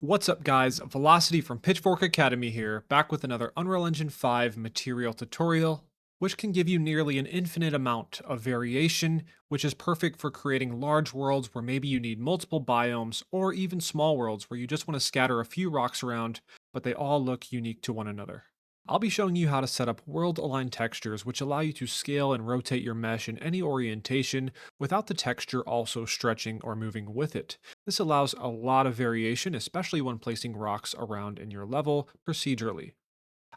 What's up guys, Vylocity from Pitchfork Academy here, back with another Unreal Engine 5 material tutorial, which can give you nearly an infinite amount of variation, which is perfect for creating large worlds where maybe you need multiple biomes, or even small worlds where you just want to scatter a few rocks around, but they all look unique to one another. I'll be showing you how to set up world-aligned textures which allow you to scale and rotate your mesh in any orientation without the texture also stretching or moving with it. This allows a lot of variation, especially when placing rocks around in your level procedurally.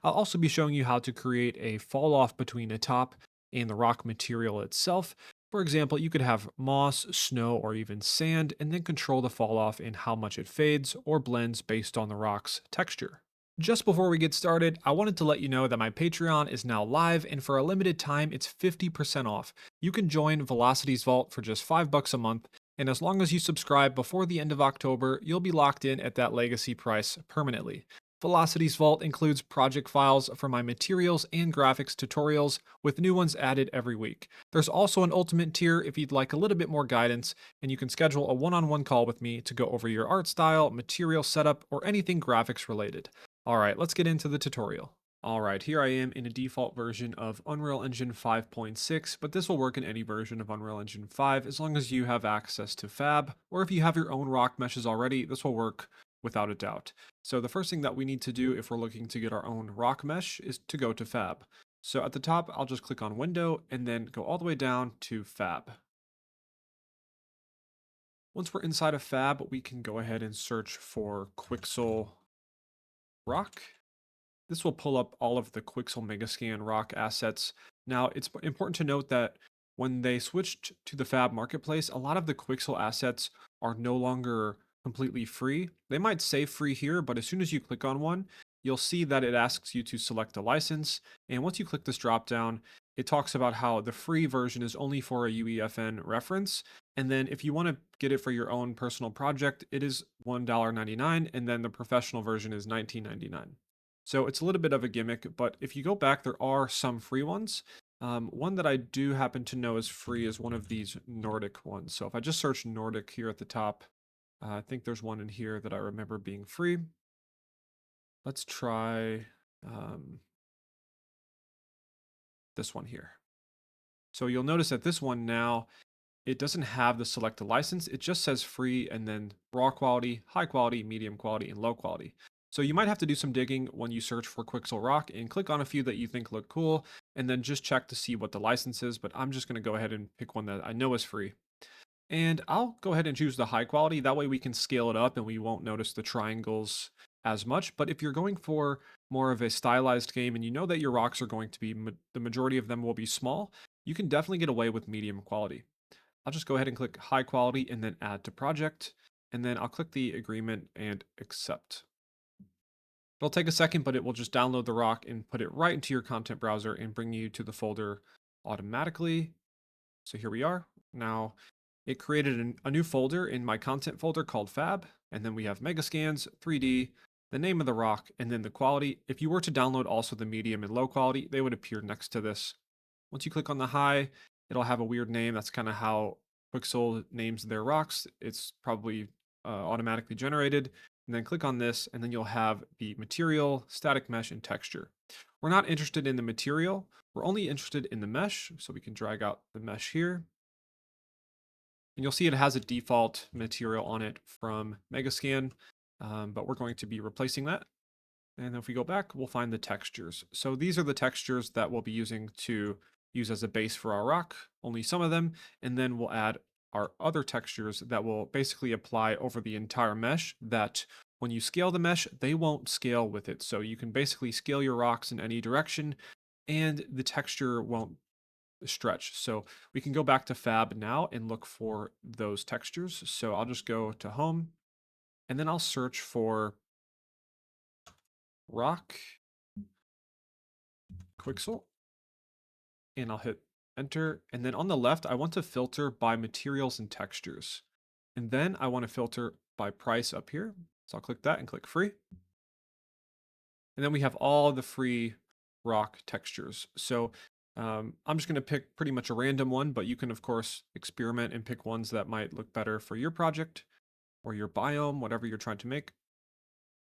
I'll also be showing you how to create a fall off between a top and the rock material itself. For example, you could have moss, snow, or even sand, and then control the fall off in how much it fades or blends based on the rock's texture. Just before we get started, I wanted to let you know that my Patreon is now live, and for a limited time, it's 50% off. You can join Velocity's Vault for just $5 a month, and as long as you subscribe before the end of October, you'll be locked in at that legacy price permanently. Velocity's Vault includes project files for my materials and graphics tutorials, with new ones added every week. There's also an ultimate tier if you'd like a little bit more guidance, and you can schedule a one-on-one call with me to go over your art style, material setup, or anything graphics related. Alright, let's get into the tutorial. Alright, here I am in a default version of Unreal Engine 5.6, but this will work in any version of Unreal Engine 5 as long as you have access to Fab, or if you have your own rock meshes already, this will work without a doubt. So the first thing that we need to do if we're looking to get our own rock mesh is to go to Fab. So at the top, I'll just click on Window and then go all the way down to Fab. Once we're inside of Fab, we can go ahead and search for Quixel Rock. This will pull up all of the Quixel Megascan rock assets. Now, it's important to note that when they switched to the Fab Marketplace, a lot of the Quixel assets are no longer completely free. They might say free here, but as soon as you click on one, you'll see that it asks you to select a license. And once you click this dropdown, it talks about how the free version is only for a UEFN reference. And then if you want to get it for your own personal project, it is $1.99, and then the professional version is $19.99. So it's a little bit of a gimmick, but if you go back, there are some free ones. One that I do happen to know is free is one of these Nordic ones. So if I just search Nordic here at the top, I think there's one in here that I remember being free. Let's try this one here. So you'll notice that this one now, it doesn't have the select a license. It just says free and then raw quality, high quality, medium quality, and low quality. So you might have to do some digging when you search for Quixel Rock and click on a few that you think look cool, and then just check to see what the license is. But I'm just going to go ahead and pick one that I know is free. And I'll go ahead and choose the high quality. That way we can scale it up and we won't notice the triangles as much. But if you're going for more of a stylized game and you know that your rocks are going to be, the majority of them will be small, you can definitely get away with medium quality. I'll just go ahead and click high quality and then add to project. And then I'll click the agreement and accept. It'll take a second, but it will just download the rock and put it right into your content browser and bring you to the folder automatically. So here we are. Now it created a new folder in my content folder called Fab. And then we have Megascans, 3D, the name of the rock, and then the quality. If you were to download also the medium and low quality, they would appear next to this. Once you click on the high, it'll have a weird name. That's kind of how Quixel names their rocks. It's probably automatically generated. And then click on this, and then you'll have the material, static mesh, and texture. We're not interested in the material. We're only interested in the mesh. So we can drag out the mesh here. And you'll see it has a default material on it from Megascan, but we're going to be replacing that. And if we go back, we'll find the textures. So these are the textures that we'll be using to use as a base for our rock, only some of them, and then we'll add our other textures that will basically apply over the entire mesh that when you scale the mesh, they won't scale with it. So you can basically scale your rocks in any direction and the texture won't stretch. So we can go back to Fab now and look for those textures. So I'll just go to home and then I'll search for rock Quixel and I'll hit enter. And then on the left, I want to filter by materials and textures. And then I want to filter by price up here. So I'll click that and click free. And then we have all the free rock textures. So I'm just going to pick pretty much a random one, but you can, of course, experiment and pick ones that might look better for your project or your biome, whatever you're trying to make.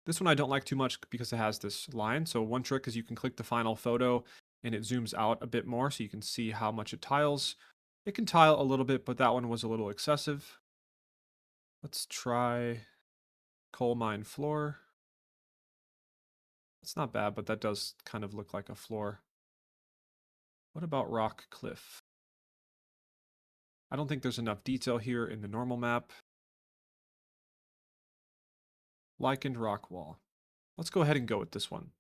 This one I don't like too much because it has this line. So one trick is you can click the final photo and it zooms out a bit more so you can see how much it tiles. It can tile a little bit, but that one was a little excessive. Let's try coal mine floor. It's not bad, but that does kind of look like a floor. What about rock cliff? I don't think there's enough detail here in the normal map. Lichened rock wall. Let's go ahead and go with this one.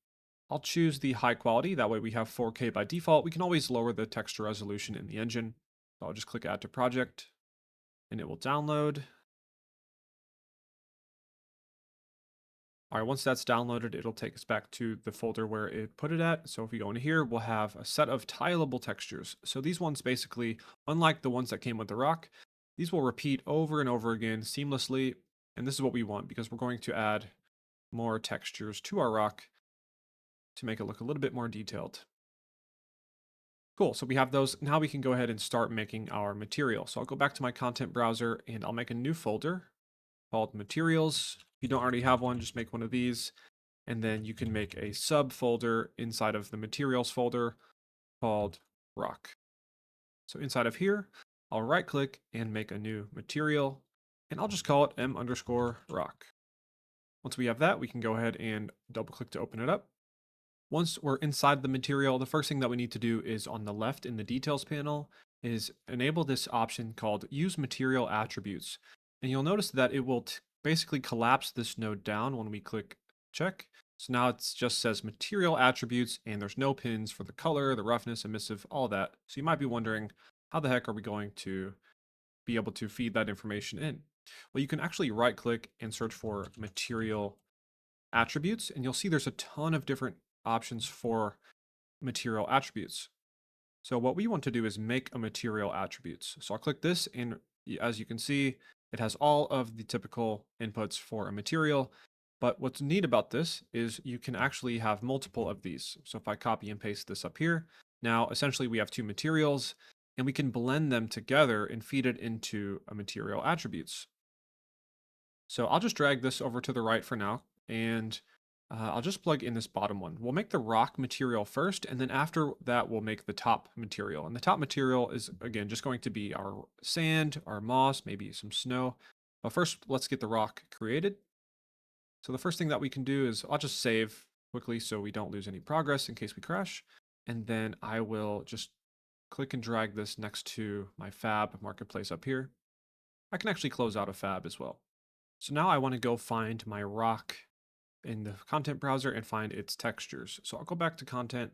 I'll choose the high quality. That way we have 4K by default. We can always lower the texture resolution in the engine. So I'll just click add to project and it will download. All right, once that's downloaded, it'll take us back to the folder where it put it at. So if we go into here, we'll have a set of tileable textures. So these ones basically, unlike the ones that came with the rock, these will repeat over and over again seamlessly. And this is what we want because we're going to add more textures to our rock to make it look a little bit more detailed. Cool, so we have those. Now we can go ahead and start making our material. So I'll go back to my content browser and I'll make a new folder called materials. If you don't already have one, just make one of these. And then you can make a subfolder inside of the materials folder called rock. So inside of here, I'll right click and make a new material and I'll just call it m_rock. Once we have that, we can go ahead and double click to open it up. Once we're inside the material, the first thing that we need to do is on the left in the details panel is enable this option called use material attributes. And you'll notice that it will basically collapse this node down when we click check. So now it just says material attributes and there's no pins for the color, the roughness, emissive, all that. So you might be wondering, how the heck are we going to be able to feed that information in? Well, you can actually right click and search for material attributes and you'll see there's a ton of different options for material attributes. So what we want to do is make a material attributes. So I'll click this and as you can see, it has all of the typical inputs for a material. But what's neat about this is you can actually have multiple of these. So if I copy and paste this up here, now essentially we have two materials and we can blend them together and feed it into a material attributes. So I'll just drag this over to the right for now and I'll just plug in this bottom one. We'll make the rock material first, and then after that, we'll make the top material. And the top material is, again, just going to be our sand, our moss, maybe some snow. But first, let's get the rock created. So the first thing that we can do is I'll just save quickly so we don't lose any progress in case we crash. And then I will just click and drag this next to my fab marketplace up here. I can actually close out a fab as well. So now I want to go find my rock in the content browser and find its textures. So I'll go back to content,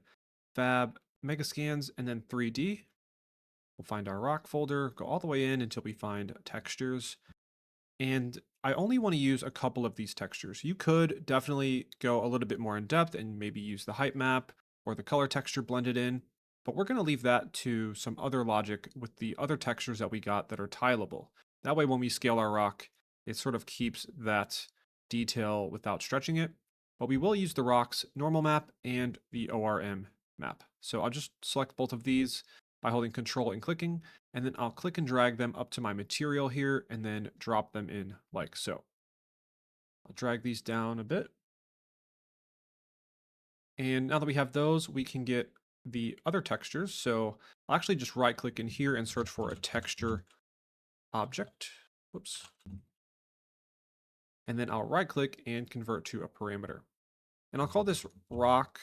fab, megascans, and then 3D. We'll find our rock folder, go all the way in until we find textures. And I only want to use a couple of these textures. You could definitely go a little bit more in depth and maybe use the height map or the color texture blended in, but we're going to leave that to some other logic with the other textures that we got that are tileable. That way when we scale our rock, it sort of keeps that detail without stretching it, but we will use the rock's normal map and the ORM map. So I'll just select both of these by holding Control and clicking, and then I'll click and drag them up to my material here and then drop them in like so. I'll drag these down a bit. And now that we have those, we can get the other textures. So I'll actually just right click in here and search for a texture object. Whoops. And then I'll right click and convert to a parameter. And I'll call this rock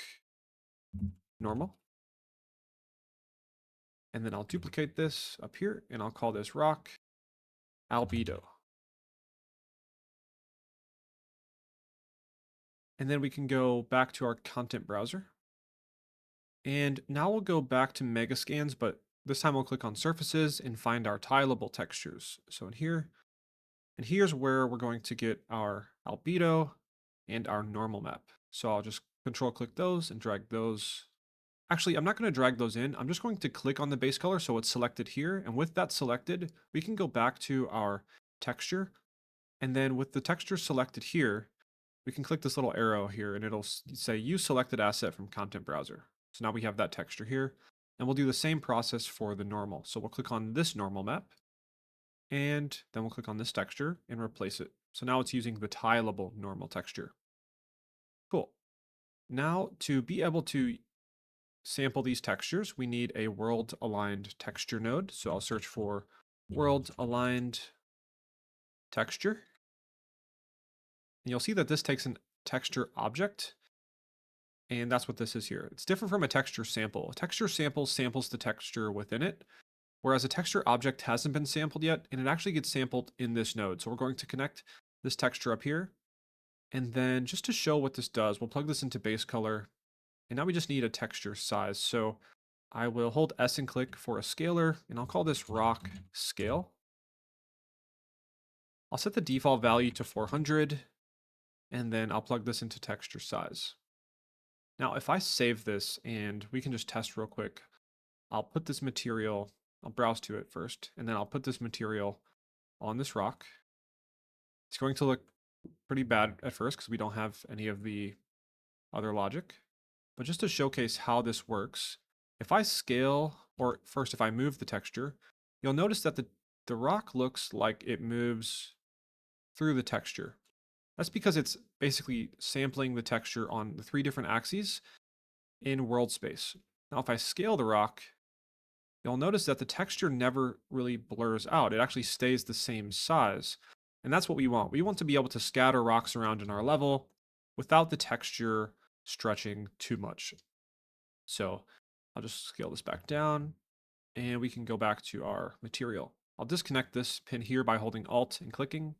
normal. And then I'll duplicate this up here and I'll call this rock albedo. And then we can go back to our content browser. And now we'll go back to megascans, but this time we'll click on surfaces and find our tileable textures. So in here, and here's where we're going to get our albedo and our normal map. So I'll just control click those and drag those. Actually, I'm not going to drag those in. I'm just going to click on the base color so it's selected here. And with that selected, we can go back to our texture. And then with the texture selected here, we can click this little arrow here and it'll say use selected asset from content browser. So now we have that texture here. And we'll do the same process for the normal. So we'll click on this normal map. And then we'll click on this texture and replace it. So now it's using the tileable normal texture. Cool. Now, to be able to sample these textures, we need a world aligned texture node. So I'll search for world aligned texture. And you'll see that this takes an texture object. And that's what this is here. It's different from a texture sample. A texture sample samples the texture within it, whereas a texture object hasn't been sampled yet, and it actually gets sampled in this node. So we're going to connect this texture up here. And then just to show what this does, we'll plug this into base color. And now we just need a texture size. So I will hold S and click for a scalar, and I'll call this rock scale. I'll set the default value to 400, and then I'll plug this into texture size. Now, if I save this, and we can just test real quick, I'll put this material, I'll browse to it first, and then I'll put this material on this rock. It's going to look pretty bad at first because we don't have any of the other logic. But just to showcase how this works, if I scale, or first if I move the texture, you'll notice that the rock looks like it moves through the texture. That's because it's basically sampling the texture on the 3 different axes in world space. Now, if I scale the rock, you'll notice that the texture never really blurs out. It actually stays the same size. And that's what we want. We want to be able to scatter rocks around in our level without the texture stretching too much. So I'll just scale this back down, and we can go back to our material. I'll disconnect this pin here by holding Alt and clicking.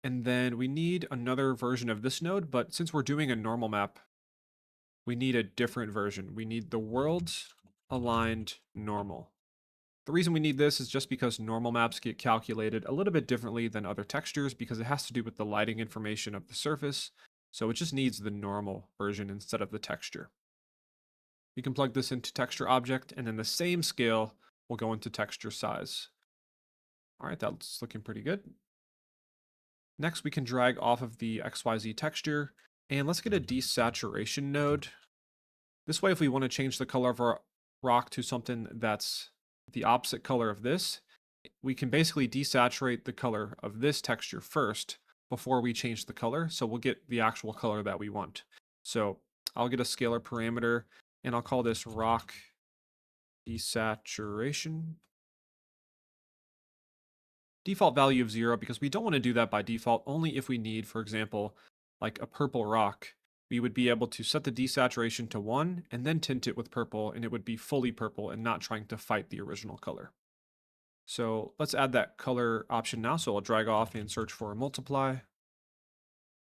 And then we need another version of this node, but since we're doing a normal map, we need a different version. We need the world aligned normal. The reason we need this is just because normal maps get calculated a little bit differently than other textures because it has to do with the lighting information of the surface. So it just needs the normal version instead of the texture. You can plug this into texture object, and then the same scale will go into texture size. All right, that's looking pretty good. Next, we can drag off of the XYZ texture, and let's get a desaturation node. This way, if we want to change the color of our rock to something that's the opposite color of this, we can basically desaturate the color of this texture first before we change the color. So we'll get the actual color that we want. So I'll get a scalar parameter, and I'll call this rock desaturation. Default value of 0, because we don't want to do that by default, only if we need, for example, like a purple rock. We would be able to set the desaturation to 1 and then tint it with purple, and it would be fully purple and not trying to fight the original color. So let's add that color option now. So I'll drag off and search for a multiply.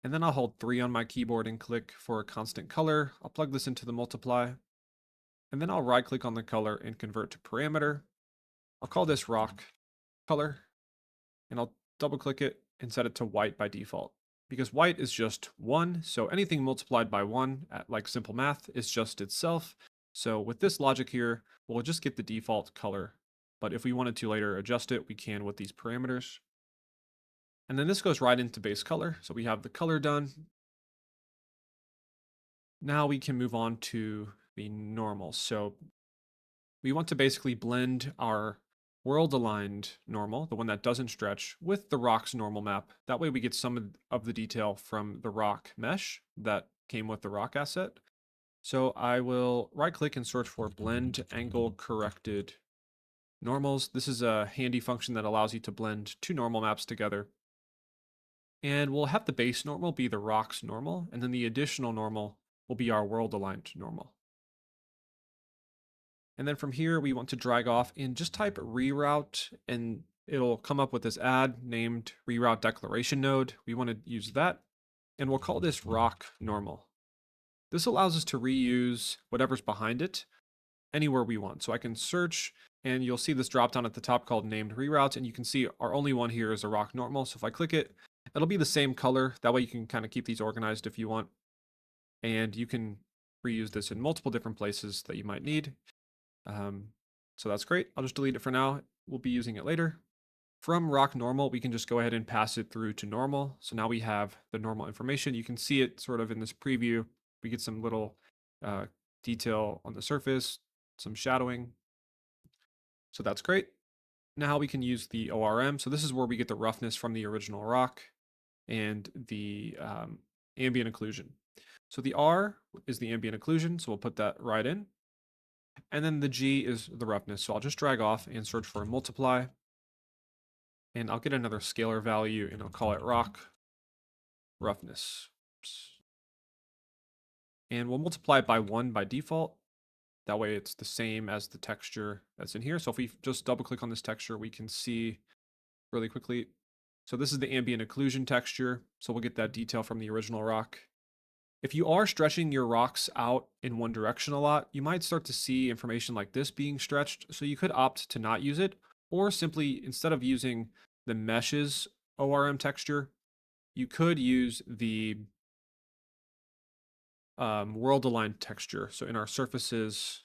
And then I'll hold 3 on my keyboard and click for a constant color. I'll plug this into the multiply. And then I'll right click on the color and convert to parameter. I'll call this rock color, and I'll double click it and set it to white by default, because white is just 1. So anything multiplied by 1 at like simple math is just itself. So with this logic here, we'll just get the default color. But if we wanted to later adjust it, we can with these parameters. And then this goes right into base color. So we have the color done. Now we can move on to the normal. So we want to basically blend our world aligned normal, the one that doesn't stretch, with the rock's normal map. That way we get some of the detail from the rock mesh that came with the rock asset. So I will right click and search for blend angle corrected normals. This is a handy function that allows you to blend 2 normal maps together. And we'll have the base normal be the rock's normal, and then the additional normal will be our world aligned normal. And then from here, we want to drag off and just type reroute, and it'll come up with this add named reroute declaration node. We want to use that, and we'll call this rock normal. This allows us to reuse whatever's behind it anywhere we want. So I can search, and you'll see this drop down at the top called named reroute, and you can see our only one here is a rock normal. So if I click it, it'll be the same color. That way you can kind of keep these organized if you want. And you can reuse this in multiple different places that you might need. So that's great. I'll just delete it for now. We'll be using it later. From rock normal, we can just go ahead and pass it through to normal. So now we have the normal information. You can see it sort of in this preview. We get some little detail on the surface, some shadowing. So that's great. Now we can use the ORM. So this is where we get the roughness from the original rock and the ambient occlusion. So the R is the ambient occlusion, so we'll put that right in. And then the G is the roughness. So I'll just drag off and search for multiply. And I'll get another scalar value and I'll call it rock roughness. And we'll multiply it by 1 by default. That way it's the same as the texture that's in here. So if we just double click on this texture, we can see really quickly. So this is the ambient occlusion texture. So we'll get that detail from the original rock. If you are stretching your rocks out in one direction a lot, you might start to see information like this being stretched. So you could opt to not use it, or simply instead of using the meshes ORM texture, you could use the world aligned texture. So in our surfaces,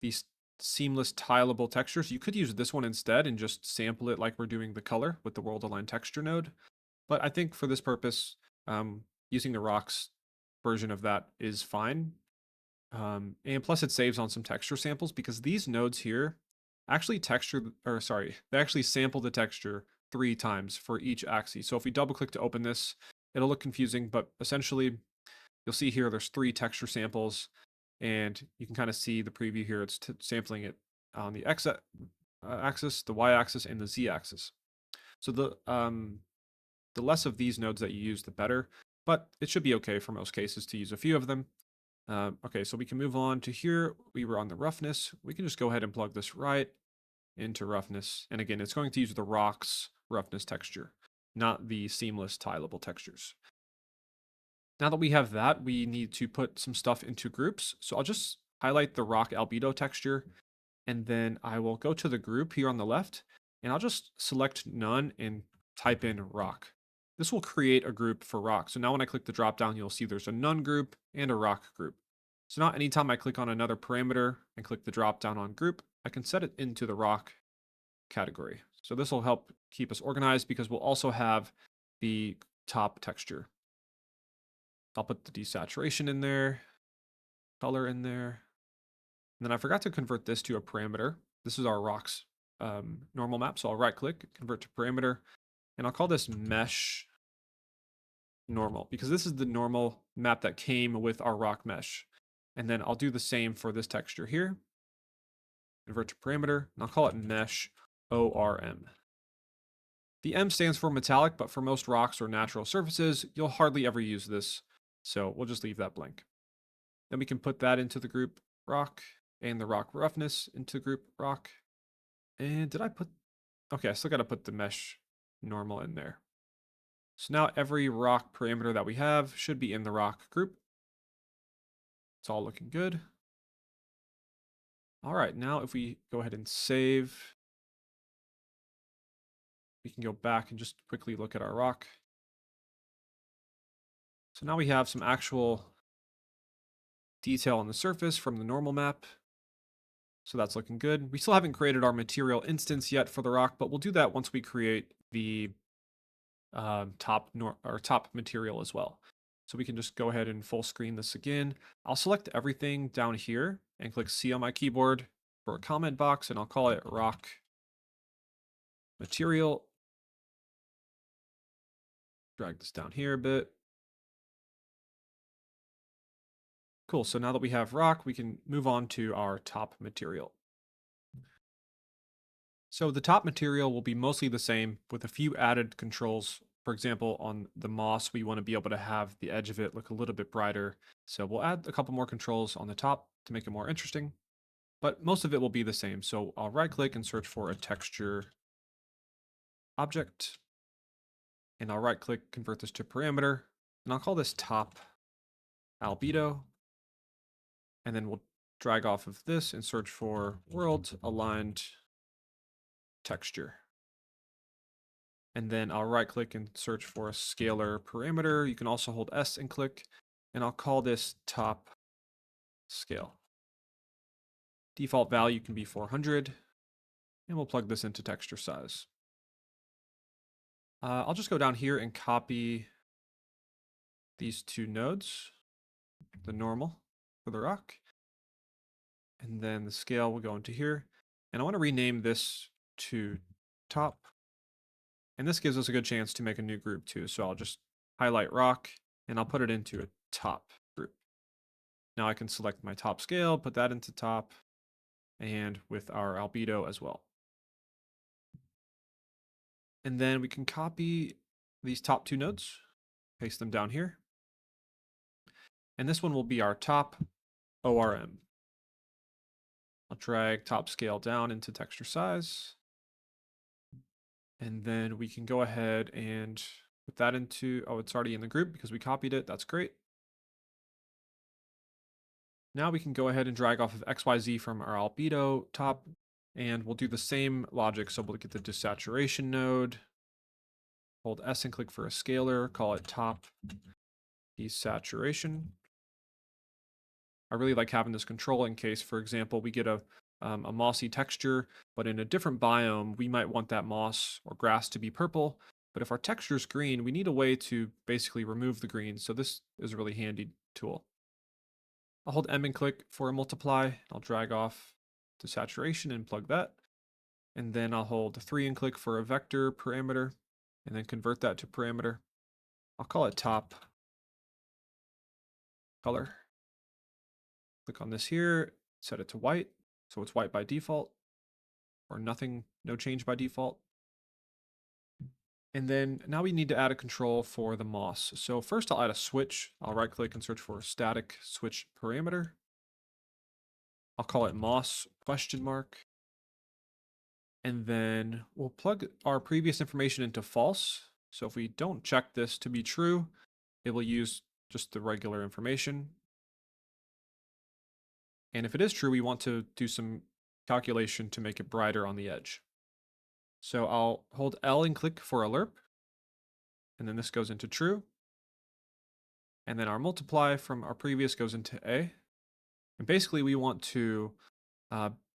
these seamless tileable textures, you could use this one instead and just sample it like we're doing the color with the world aligned texture node. But I think for this purpose, using the rocks version of that is fine. And plus it saves on some texture samples because these nodes here actually they actually sample the texture 3 times for each axis. So if we double click to open this, it'll look confusing, but essentially you'll see here there's 3 texture samples and you can kind of see the preview here. It's sampling it on the X axis, the Y axis, and the Z axis. So the less of these nodes that you use, the better, but it should be okay for most cases to use a few of them. Okay, so we can move on to here. We were on the roughness. We can just go ahead and plug this right into roughness. And again, it's going to use the rocks roughness texture, not the seamless tileable textures. Now that we have that, we need to put some stuff into groups. So I'll just highlight the rock albedo texture, and then I will go to the group here on the left, and I'll just select none and type in rock. This will create a group for rock. So now when I click the drop down, you'll see there's a none group and a rock group. So now anytime I click on another parameter and click the drop down on group, I can set it into the rock category. So this will help keep us organized because we'll also have the top texture. I'll put the desaturation in there, color in there. And then I forgot to convert this to a parameter. This is our rocks normal map. So I'll right click, convert to parameter, and I'll call this mesh normal because this is the normal map that came with our rock mesh. And then I'll do the same for this texture here. Convert to parameter, and I'll call it mesh ORM. The M stands for metallic, but for most rocks or natural surfaces, you'll hardly ever use this. So we'll just leave that blank. Then we can put that into the group rock and the rock roughness into the group rock. And did I put, okay, I still got to put the mesh normal in there. So now every rock parameter that we have should be in the rock group. It's all looking good. All right, now if we go ahead and save, we can go back and just quickly look at our rock. So now we have some actual detail on the surface from the normal map. So that's looking good. We still haven't created our material instance yet for the rock, but we'll do that once we create the top material as well. So we can just go ahead and full screen this again. I'll select everything down here and click C on my keyboard for a comment box, and I'll call it rock material. Drag this down here a bit. Cool, so now that we have rock, we can move on to our top material. So the top material will be mostly the same with a few added controls. For example, on the moss, we want to be able to have the edge of it look a little bit brighter. So we'll add a couple more controls on the top to make it more interesting, but most of it will be the same. So I'll right click and search for a texture object, and I'll right click, convert this to parameter, and I'll call this top albedo. And then we'll drag off of this and search for world aligned texture. And then I'll right click and search for a scalar parameter. You can also hold S and click, and I'll call this top scale. Default value can be 400, and we'll plug this into texture size. I'll just go down here and copy these 2 nodes, the normal for the rock, and then the scale will go into here. And I want to rename this to top. And this gives us a good chance to make a new group too. So I'll just highlight rock and I'll put it into a top group. Now I can select my top scale, put that into top, and with our albedo as well. And then we can copy these top two nodes, paste them down here. And this one will be our top ORM. I'll drag top scale down into texture size. And then we can go ahead and put that into, oh, it's already in the group because we copied it. That's great. Now we can go ahead and drag off of XYZ from our albedo top, and we'll do the same logic. So we'll get the desaturation node, hold S and click for a scalar, call it top desaturation. I really like having this control in case, for example, we get a mossy texture, but in a different biome, we might want that moss or grass to be purple. But if our texture is green, we need a way to basically remove the green. So this is a really handy tool. I'll hold M and click for a multiply. I'll drag off to saturation and plug that. And then I'll hold 3 and click for a vector parameter and then convert that to parameter. I'll call it top color. Click on this here, set it to white. So it's white by default or nothing, no change by default. And then now we need to add a control for the moss. So first I'll add a switch. I'll right click and search for static switch parameter. I'll call it moss question mark. And then we'll plug our previous information into false. So if we don't check this to be true, it will use just the regular information. And if it is true, we want to do some calculation to make it brighter on the edge. So I'll hold L and click for a lerp. And then this goes into true. And then our multiply from our previous goes into A. And basically we want to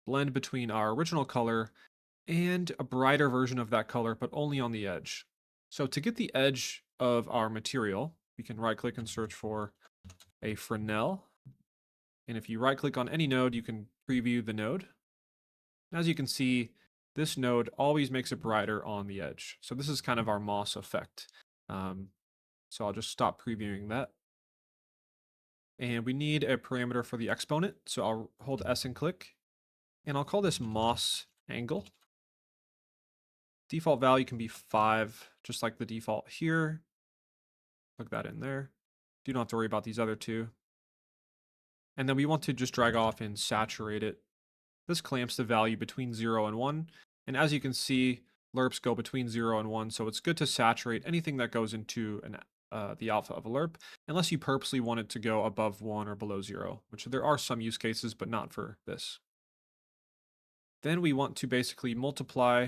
blend between our original color and a brighter version of that color, but only on the edge. So to get the edge of our material, we can right click and search for a Fresnel. And if you right click on any node, you can preview the node. As you can see, this node always makes it brighter on the edge. So this is kind of our moss effect. So I'll just stop previewing that. And we need a parameter for the exponent. So I'll hold S and click. And I'll call this moss angle. Default value can be 5, just like the default here. Plug that in there. You don't have to worry about these other two. And then we want to just drag off and saturate it. This clamps the value between 0 and 1. And as you can see, lerps go between 0 and 1. So it's good to saturate anything that goes into the alpha of a lerp, unless you purposely want it to go above 1 or below 0, which there are some use cases, but not for this. Then we want to basically multiply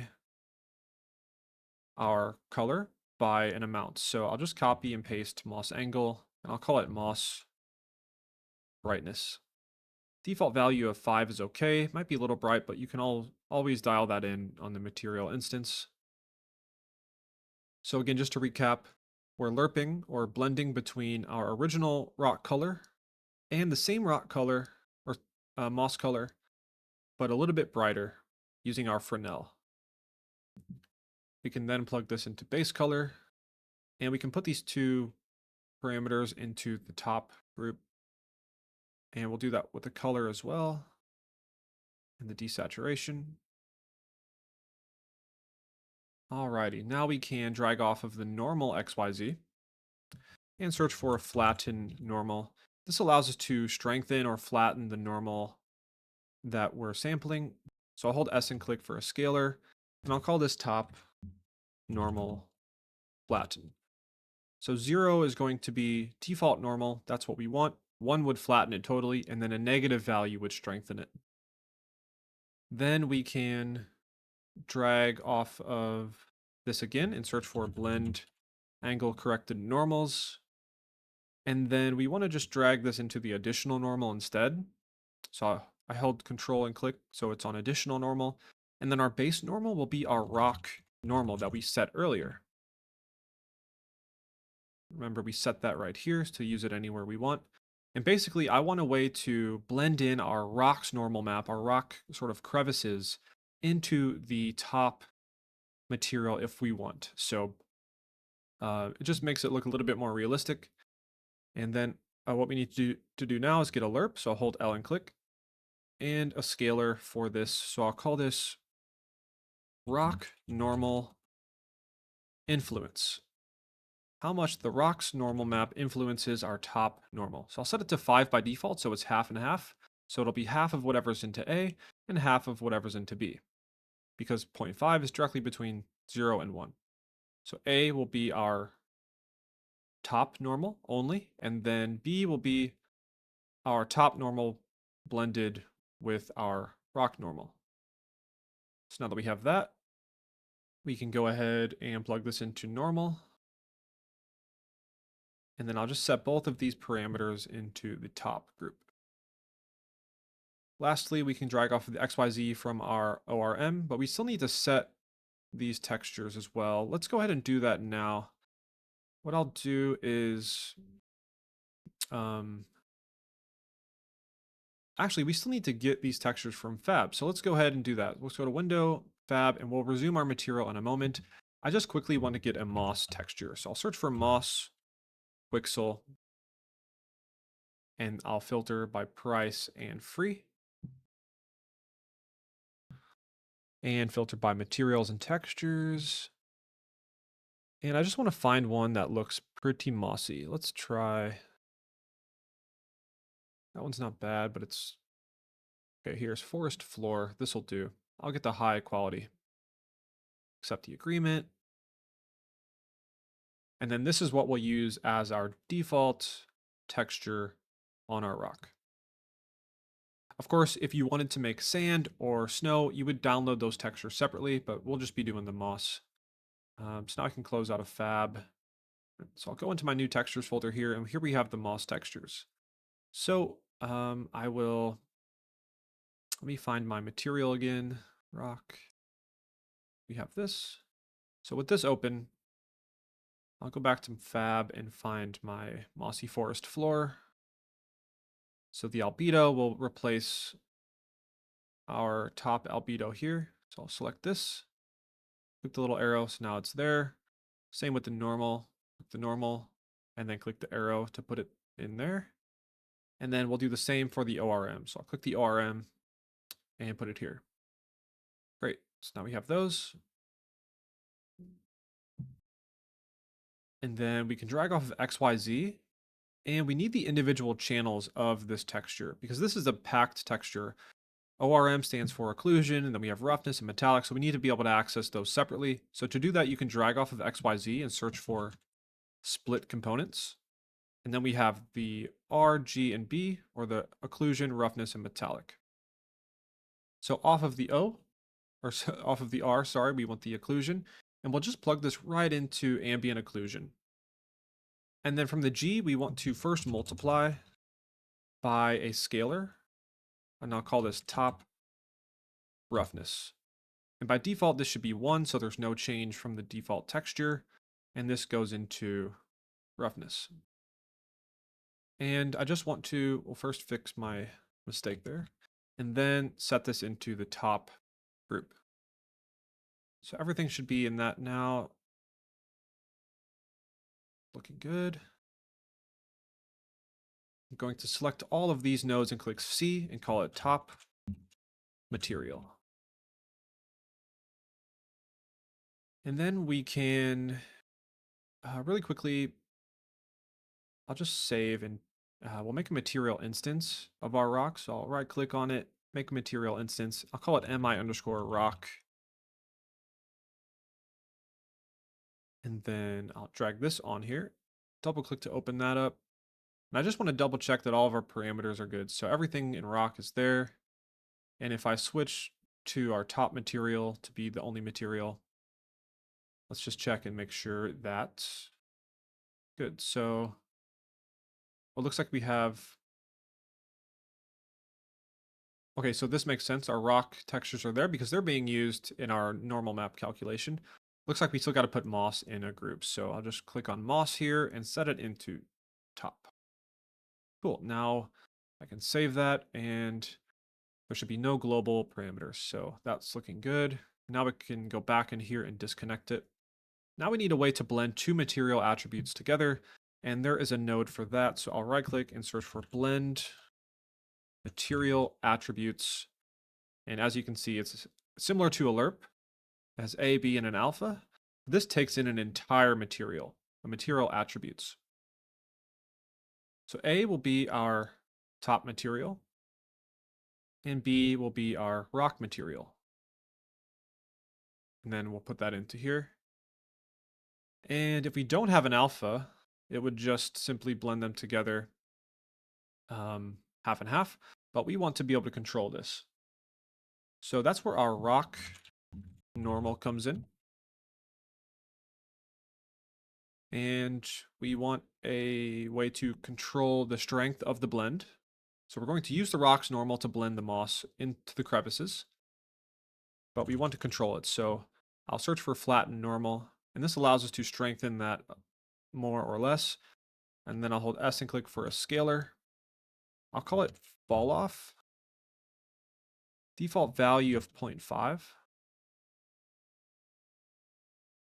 our color by an amount. So I'll just copy and paste moss angle, and I'll call it moss brightness. Default value of 5 is okay. Might be a little bright, but you can always dial that in on the material instance. So again, just to recap, we're lerping or blending between our original rock color and the same rock color or moss color, but a little bit brighter using our Fresnel. We can then plug this into base color, and we can put these two parameters into the top group. And we'll do that with the color as well, and the desaturation. Alrighty, now we can drag off of the normal XYZ and search for a flatten normal. This allows us to strengthen or flatten the normal that we're sampling. So I'll hold S and click for a scalar, and I'll call this top normal flatten. So 0 is going to be default normal. That's what we want. 1 would flatten it totally, and then a negative value would strengthen it. Then we can drag off of this again and search for blend angle corrected normals. And then we want to just drag this into the additional normal instead. So I held control and click, so it's on additional normal. And then our base normal will be our rock normal that we set earlier. Remember, we set that right here to use it anywhere we want. And basically, I want a way to blend in our rocks normal map, our rock sort of crevices, into the top material if we want. So it just makes it look a little bit more realistic. And then what we need to do now is get a lerp. So I'll hold L and click, and a scalar for this. So I'll call this rock normal influence. How much the rock's normal map influences our top normal. So I'll set it to 5 by default, so it's half and half. So it'll be half of whatever's into A and half of whatever's into B, because 0.5 is directly between 0 and 1. So A will be our top normal only, and then B will be our top normal blended with our rock normal. So now that we have that, we can go ahead and plug this into normal. And then I'll just set both of these parameters into the top group. Lastly, we can drag off of the XYZ from our ORM, but we still need to set these textures as well. Let's go ahead and do that now. What I'll do is, actually, we still need to get these textures from Fab. So let's go ahead and do that. Let's go to Window, Fab, and we'll resume our material in a moment. I just quickly want to get a moss texture. So I'll search for moss, Quixel, and I'll filter by price and free. And filter by materials and textures. And I just want to find one that looks pretty mossy. Let's try. That one's not bad, but it's okay. Here's forest floor. This will do. I'll get the high quality. Accept the agreement. And then this is what we'll use as our default texture on our rock. Of course, if you wanted to make sand or snow, you would download those textures separately, but we'll just be doing the moss. So now I can close out of Fab. So I'll go into my new textures folder here, and here we have the moss textures. So I will, let me find my material again, rock. We have this. So with this open, I'll go back to Fab and find my mossy forest floor. So the albedo will replace our top albedo here. So I'll select this, click the little arrow, so now it's there. Same with the normal, and then click the arrow to put it in there. And then we'll do the same for the ORM. So I'll click the ORM and put it here. Great, so now we have those. And then we can drag off of XYZ, and we need the individual channels of this texture because this is a packed texture. ORM stands for occlusion, and then we have roughness and metallic, so we need to be able to access those separately. So to do that, you can drag off of XYZ and search for split components. And then we have the R, G, and B, or the occlusion, roughness, and metallic. So off of the O, or off of the R, sorry, we want the occlusion, and we'll just plug this right into ambient occlusion. And then from the G, we want to first multiply by a scalar, and I'll call this top roughness. And by default, this should be 1, so there's no change from the default texture, and this goes into roughness. And I just want to, well, first fix my mistake there, and then set this into the top group. So everything should be in that now. Looking good. I'm going to select all of these nodes and click C and call it top material. And then we can really quickly, I'll just save and we'll make a material instance of our rock. So I'll right click on it, make a material instance. I'll call it mi_rock. And then I'll drag this on here, double click to open that up. And I just want to double check that all of our parameters are good. So everything in rock is there. And if I switch to our top material to be the only material, let's just check and make sure that's good. So it looks like we have, okay, so this makes sense. Our rock textures are there because they're being used in our normal map calculation. Looks like we still got to put moss in a group. So I'll just click on moss here and set it into top. Cool. Now I can save that and there should be no global parameters. So that's looking good. Now we can go back in here and disconnect it. Now we need a way to blend two material attributes together. And there is a node for that. So I'll right click and search for blend material attributes. And as you can see, it's similar to a lerp. It has A, B, and an alpha. This takes in an entire material, the material attributes. So A will be our top material, and B will be our rock material. And then we'll put that into here. And if we don't have an alpha, it would just simply blend them together half and half. But we want to be able to control this. So that's where our rock normal comes in. And we want a way to control the strength of the blend. So we're going to use the rocks normal to blend the moss into the crevices, but we want to control it. So I'll search for flatten normal, and this allows us to strengthen that more or less. And then I'll hold S and click for a scalar. I'll call it fall off. Default value of 0.5.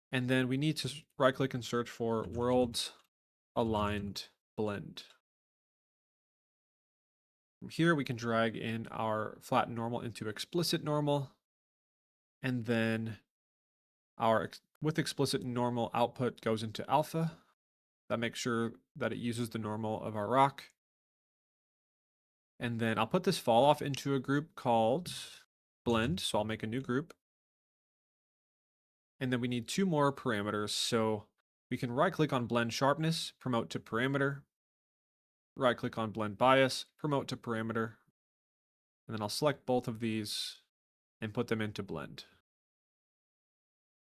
And then we need to right click and search for world aligned blend. From here, we can drag in our flatten normal into explicit normal. And then our with explicit normal output goes into alpha. That makes sure that it uses the normal of our rock. And then I'll put this fall off into a group called blend. So I'll make a new group. And then we need two more parameters. So we can right click on blend sharpness, promote to parameter. Right click on blend bias, promote to parameter. And then I'll select both of these and put them into blend.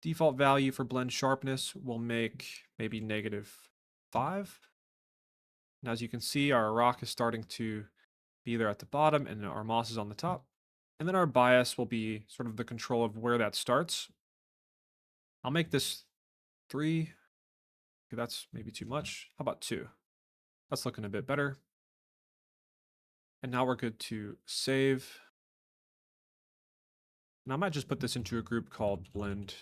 Default value for blend sharpness will make maybe -5. And as you can see, our rock is starting to be there at the bottom and our moss is on the top. And then our bias will be sort of the control of where that starts. I'll make this 3. Okay, that's maybe too much. How about 2? That's looking a bit better. And now we're good to save. And I might just put this into a group called blend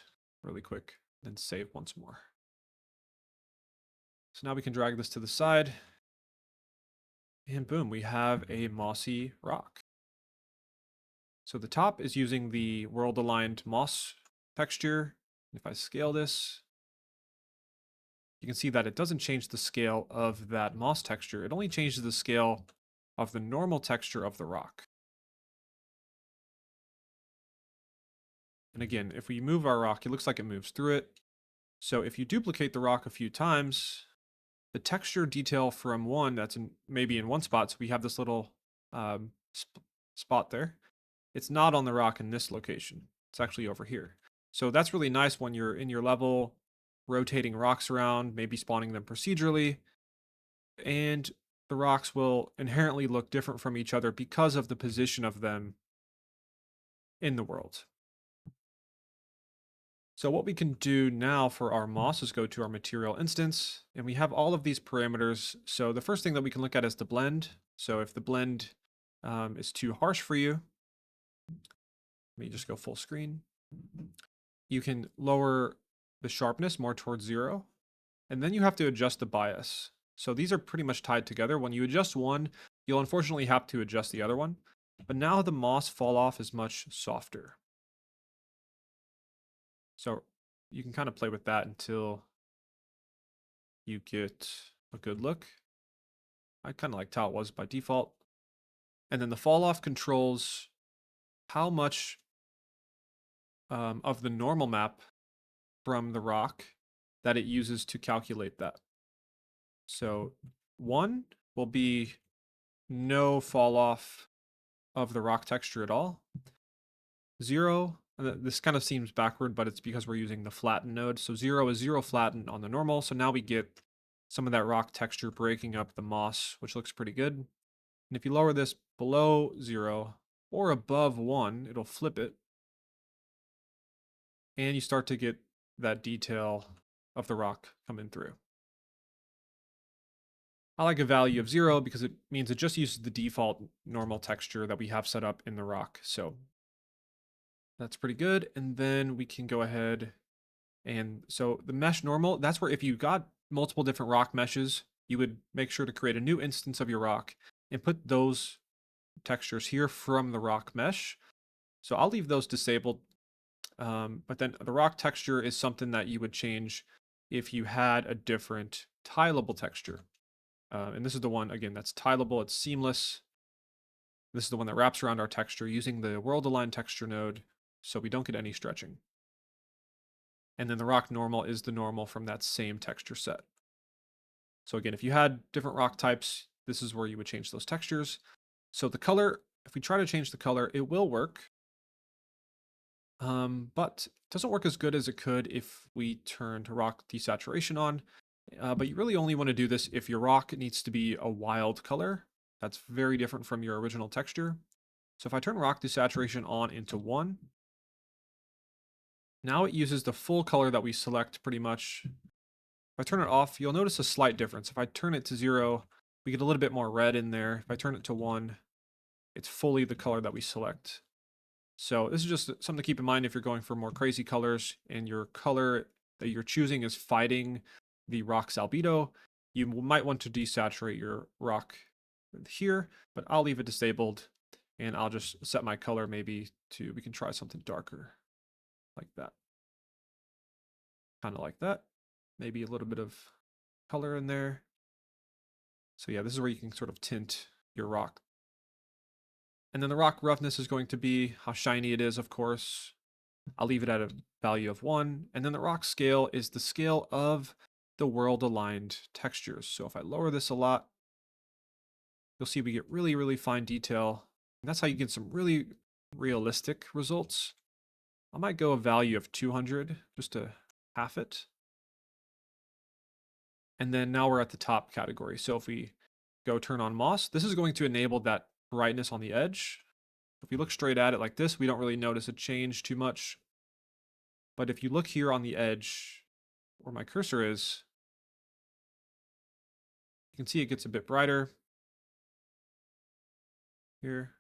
really quick, then save once more. So now we can drag this to the side. And boom, we have a mossy rock. So the top is using the world aligned moss texture. If I scale this, you can see that it doesn't change the scale of that moss texture. It only changes the scale of the normal texture of the rock. And again, if we move our rock, it looks like it moves through it. So if you duplicate the rock a few times, the texture detail from one that's maybe in one spot, so we have this little spot there. It's not on the rock in this location. It's actually over here. So that's really nice when you're in your level, rotating rocks around, maybe spawning them procedurally. And the rocks will inherently look different from each other because of the position of them in the world. So what we can do now for our moss is go to our material instance, and we have all of these parameters. So the first thing that we can look at is the blend. So if the blend is too harsh for you, let me just go full screen. You can lower the sharpness more towards 0, and then you have to adjust the bias. So these are pretty much tied together. When you adjust one, you'll unfortunately have to adjust the other one. But now the moss fall off is much softer. So you can kind of play with that until you get a good look. I kind of liked how it was by default. And then the fall off controls how much of the normal map from the rock that it uses to calculate that. So 1 will be no fall off of the rock texture at all. 0, this kind of seems backward, but it's because we're using the flatten node. So 0 is 0 flatten on the normal. So now we get some of that rock texture breaking up the moss, which looks pretty good. And if you lower this below 0 or above 1, it'll flip it. And you start to get that detail of the rock coming through. I like a value of 0 because it means it just uses the default normal texture that we have set up in the rock. So that's pretty good. And then we can go ahead and so the mesh normal, that's where if you got multiple different rock meshes, you would make sure to create a new instance of your rock and put those textures here from the rock mesh. So I'll leave those disabled. But then the rock texture is something that you would change if you had a different tileable texture. And this is the one, again, that's tileable. It's seamless. This is the one that wraps around our texture using the world align texture node, so we don't get any stretching. And then the rock normal is the normal from that same texture set. So again, if you had different rock types, this is where you would change those textures. So the color, if we try to change the color, it will work. But it doesn't work as good as it could if we turned rock desaturation on. But you really only want to do this if your rock needs to be a wild color. That's very different from your original texture. So if I turn rock desaturation on into 1, now it uses the full color that we select pretty much. If I turn it off, you'll notice a slight difference. If I turn it to 0, we get a little bit more red in there. If I turn it to 1, it's fully the color that we select. So this is just something to keep in mind if you're going for more crazy colors and your color that you're choosing is fighting the rock's albedo. You might want to desaturate your rock here, but I'll leave it disabled and I'll just set my color maybe to, we can try something darker like that. Kind of like that. Maybe a little bit of color in there. So yeah, this is where you can sort of tint your rock. And then the rock roughness is going to be how shiny it is, of course. I'll leave it at a value of 1. And then the rock scale is the scale of the world aligned textures. So if I lower this a lot, you'll see we get really, really fine detail. And that's how you get some really realistic results. I might go a value of 200 just to half it. And then now we're at the top category. So if we go turn on moss, this is going to enable that brightness on the edge. If we look straight at it like this, we don't really notice a change too much. But if you look here on the edge where my cursor is, you can see it gets a bit brighter here.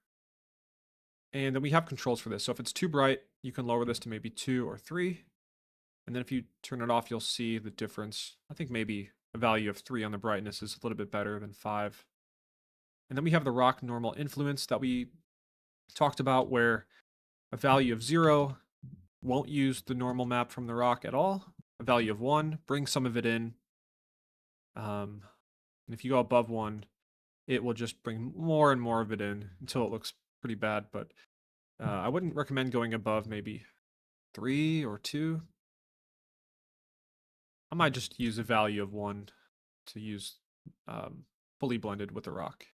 And then we have controls for this. So if it's too bright, you can lower this to maybe 2 or 3. And then if you turn it off, you'll see the difference. I think maybe a value of 3 on the brightness is a little bit better than 5. And then we have the rock normal influence that we talked about, where a value of 0 won't use the normal map from the rock at all. A value of 1 brings some of it in. And if you go above 1, it will just bring more and more of it in until it looks pretty bad. But I wouldn't recommend going above maybe 3 or 2. I might just use a value of 1 to use fully blended with the rock.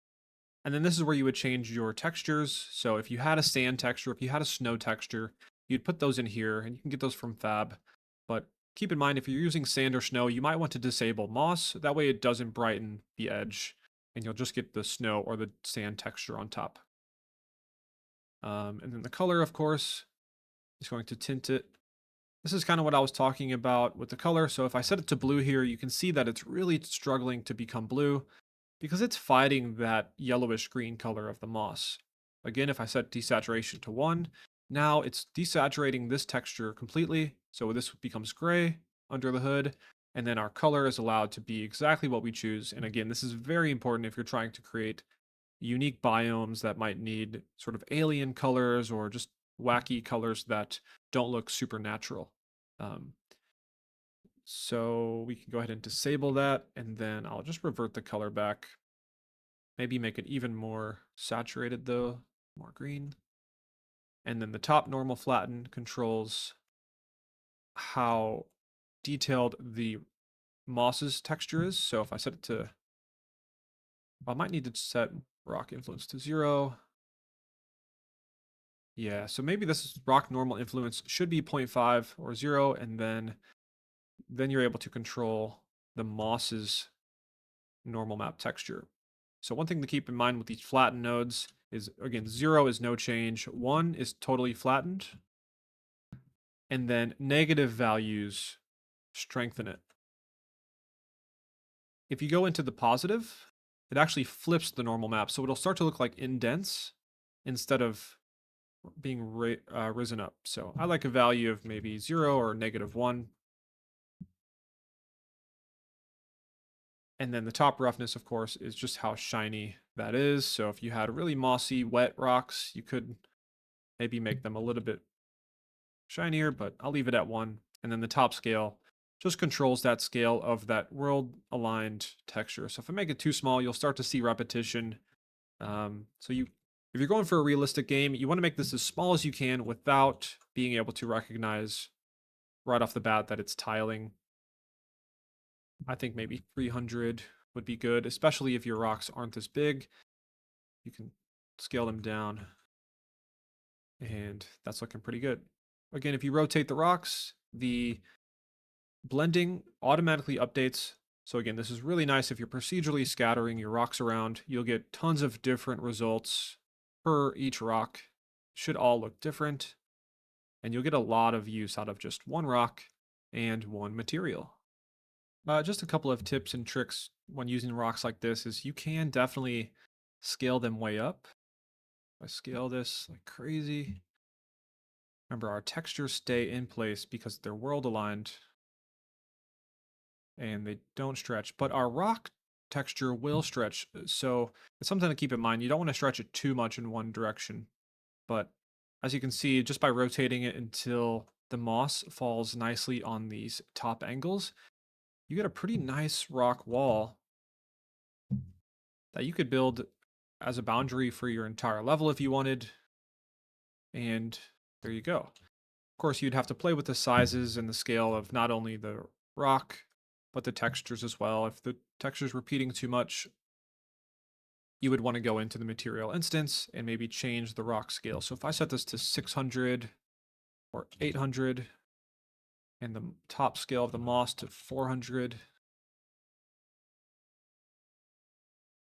And then this is where you would change your textures. So if you had a sand texture, if you had a snow texture, you'd put those in here, and you can get those from Fab. But keep in mind, if you're using sand or snow, you might want to disable moss. That way it doesn't brighten the edge, and you'll just get the snow or the sand texture on top. And then the color, of course, is going to tint it. This is kind of what I was talking about with the color. So if I set it to blue here, you can see that it's really struggling to become blue because it's fighting that yellowish green color of the moss. Again, if I set desaturation to 1, now it's desaturating this texture completely. So this becomes gray under the hood. And then our color is allowed to be exactly what we choose. And again, this is very important if you're trying to create unique biomes that might need sort of alien colors or just wacky colors that don't look supernatural. So we can go ahead and disable that, and then I'll just revert the color back. Maybe make it even more saturated though, more green. And then the top normal flatten controls how detailed the moss's texture is. So if I set it to, I might need to set rock influence to 0. Yeah, so maybe this rock normal influence should be 0.5 or 0, and then you're able to control the moss's normal map texture. So one thing to keep in mind with these flattened nodes is, again, 0 is no change, 1 is totally flattened, and then negative values strengthen it. If you go into the positive, it actually flips the normal map, so it'll start to look like indents instead of being risen up. So I like a value of maybe 0 or negative 1. And then the top roughness, of course, is just how shiny that is. So if you had really mossy, wet rocks, you could maybe make them a little bit shinier, but I'll leave it at 1. And then the top scale just controls that scale of that world aligned texture. So if I make it too small, you'll start to see repetition. If you're going for a realistic game, you want to make this as small as you can without being able to recognize right off the bat that it's tiling. I think maybe 300 would be good, especially if your rocks aren't this big. You can scale them down, and that's looking pretty good. Again, if you rotate the rocks, the blending automatically updates. So again, this is really nice if you're procedurally scattering your rocks around. You'll get tons of different results per each rock. Should all look different, and you'll get a lot of use out of just one rock and one material. Just a couple of tips and tricks when using rocks like this is you can definitely scale them way up. I scale this like crazy. Remember, our textures stay in place because they're world aligned and they don't stretch, but our rock texture will stretch. So it's something to keep in mind. You don't want to stretch it too much in one direction, but as you can see, just by rotating it until the moss falls nicely on these top angles, you get a pretty nice rock wall that you could build as a boundary for your entire level if you wanted. And there you go. Of course, you'd have to play with the sizes and the scale of not only the rock, but the textures as well. If the texture's repeating too much, you would want to go into the material instance and maybe change the rock scale. So if I set this to 600 or 800 and the top scale of the moss to 400,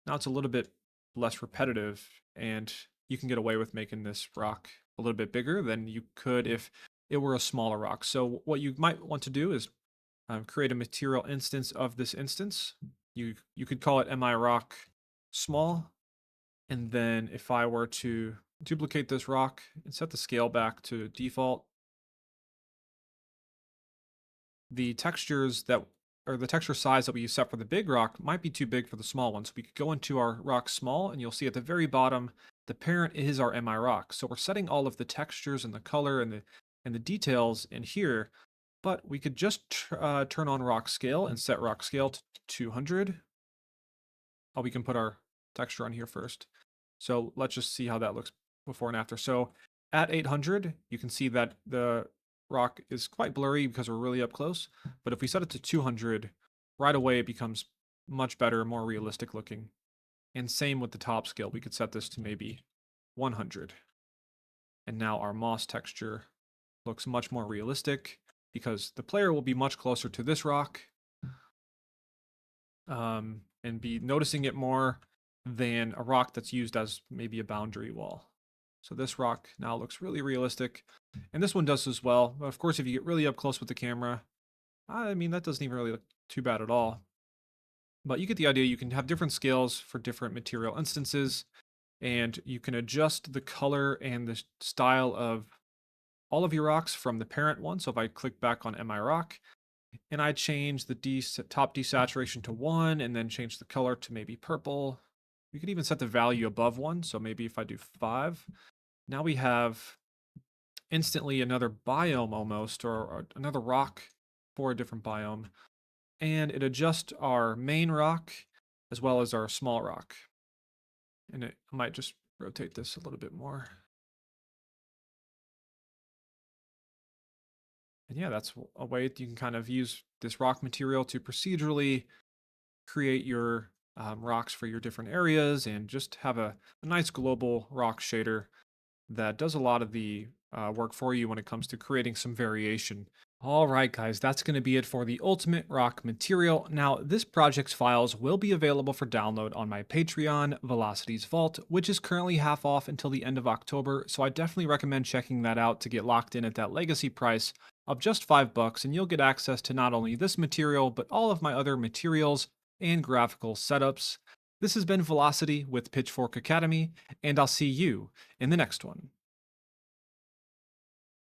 now it's a little bit less repetitive and you can get away with making this rock a little bit bigger than you could if it were a smaller rock. So what you might want to do is create a material instance of this instance. You could call it mi rock small. And then if I were to duplicate this rock and set the scale back to default, the textures that, or the texture size that we set for the big rock might be too big for the small one. So we could go into our rock small and you'll see at the very bottom, the parent is our mi rock. So we're setting all of the textures and the color and the details in here, but we could just turn on rock scale and set rock scale to 200. Oh, we can put our texture on here first. So let's just see how that looks before and after. So at 800, you can see that the rock is quite blurry because we're really up close. But if we set it to 200, right away it becomes much better, more realistic looking. And same with the top scale. We could set this to maybe 100. And now our moss texture looks much more realistic because the player will be much closer to this rock and be noticing it more than a rock that's used as maybe a boundary wall. So this rock now looks really realistic, and this one does as well. But of course, if you get really up close with the camera, I mean, that doesn't even really look too bad at all. But you get the idea. You can have different scales for different material instances, and you can adjust the color and the style of all of your rocks from the parent one. So if I click back on mi rock, and I change the top desaturation to 1 and then change the color to maybe purple. You could even set the value above 1. So maybe if I do 5, now we have instantly another biome almost, or another rock for a different biome. And it adjusts our main rock as well as our small rock. And I might just rotate this a little bit more. And yeah, that's a way that you can kind of use this rock material to procedurally create your rocks for your different areas and just have a nice global rock shader that does a lot of the work for you when it comes to creating some variation. All right, guys, that's going to be it for the Ultimate Rock material. Now, this project's files will be available for download on my Patreon, Vylocity's Vault, which is currently half off until the end of October, so I definitely recommend checking that out to get locked in at that legacy price of just $5, and you'll get access to not only this material, but all of my other materials and graphical setups. This has been Vylocity with Pitchfork Academy, and I'll see you in the next one.